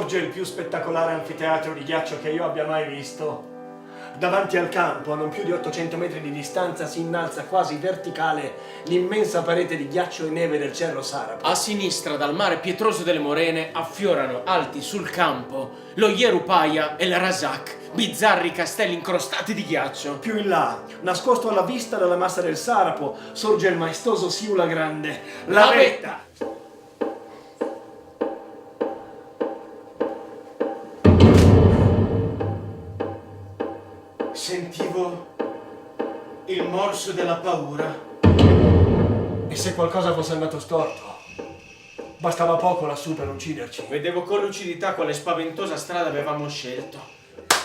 sorge il più spettacolare anfiteatro di ghiaccio che io abbia mai visto. Davanti al campo, a non più di 800 metri di distanza, si innalza quasi verticale l'immensa parete di ghiaccio e neve del Cerro Sarapo. A sinistra, dal mare pietroso delle morene, affiorano alti sul campo lo Yerupaya e il Razak, bizzarri castelli incrostati di ghiaccio. Più in là, nascosto alla vista dalla massa del Sarapo, sorge il maestoso Siula Grande, la vetta. Sentivo il morso della paura. E se qualcosa fosse andato storto, bastava poco lassù per ucciderci. Vedevo con lucidità quale spaventosa strada avevamo scelto.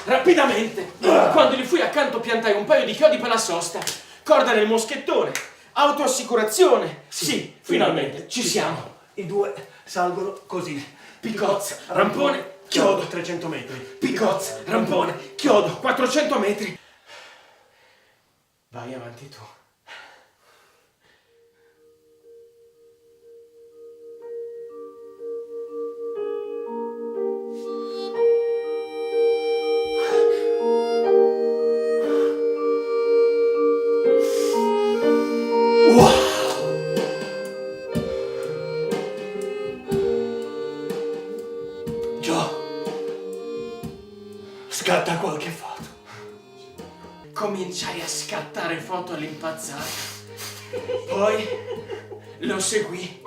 Rapidamente, quando gli fui accanto piantai un paio di chiodi per la sosta. Corda nel moschettone, autoassicurazione. Sì, finalmente, ci siamo. I due salgono così. Picozza, rampone, chiodo. 300 metri. Picozza, rampone, chiodo, 400 metri. Vai avanti tu. Scatta qualche foto. Cominciai a scattare foto all'impazzata. Poi lo seguì.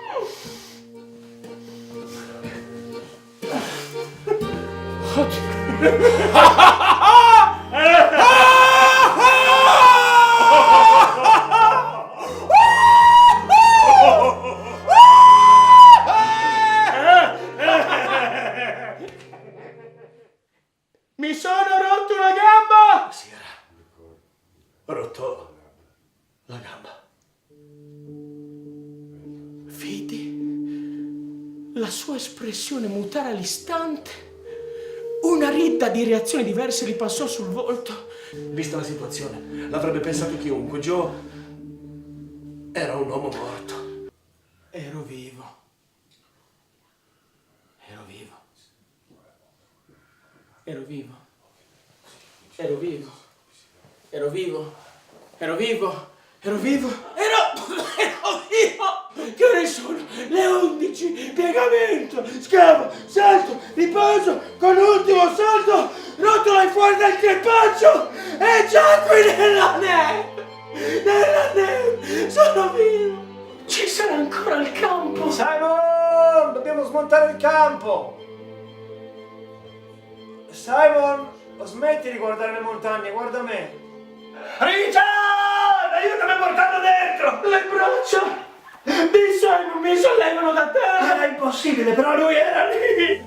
Mi sono rotto una gamba! Si era rotto la gamba. Vidi la sua espressione mutare all'istante. Una ridda di reazioni diverse gli passò sul volto. Vista la situazione, l'avrebbe pensato chiunque. Joe era un uomo morto. Ero vivo. Ero vivo. Ero vivo. Ero vivo. Ero vivo. Ero vivo. Ero vivo. Ero vivo. Che ore sono? Le 11. Piegamento. Scavo. Salto. Riposo. Con ultimo salto. Rotola fuori dal crepaccio. E già qui nella neve. Nella neve. Sono vivo. Ci sarà ancora il campo. Simon! Dobbiamo smontare il campo! Simon! Smetti di guardare le montagne, guarda me! Richard! Aiutami a portarlo dentro! Le braccia mi sollevano da terra. Era impossibile, però lui era lì!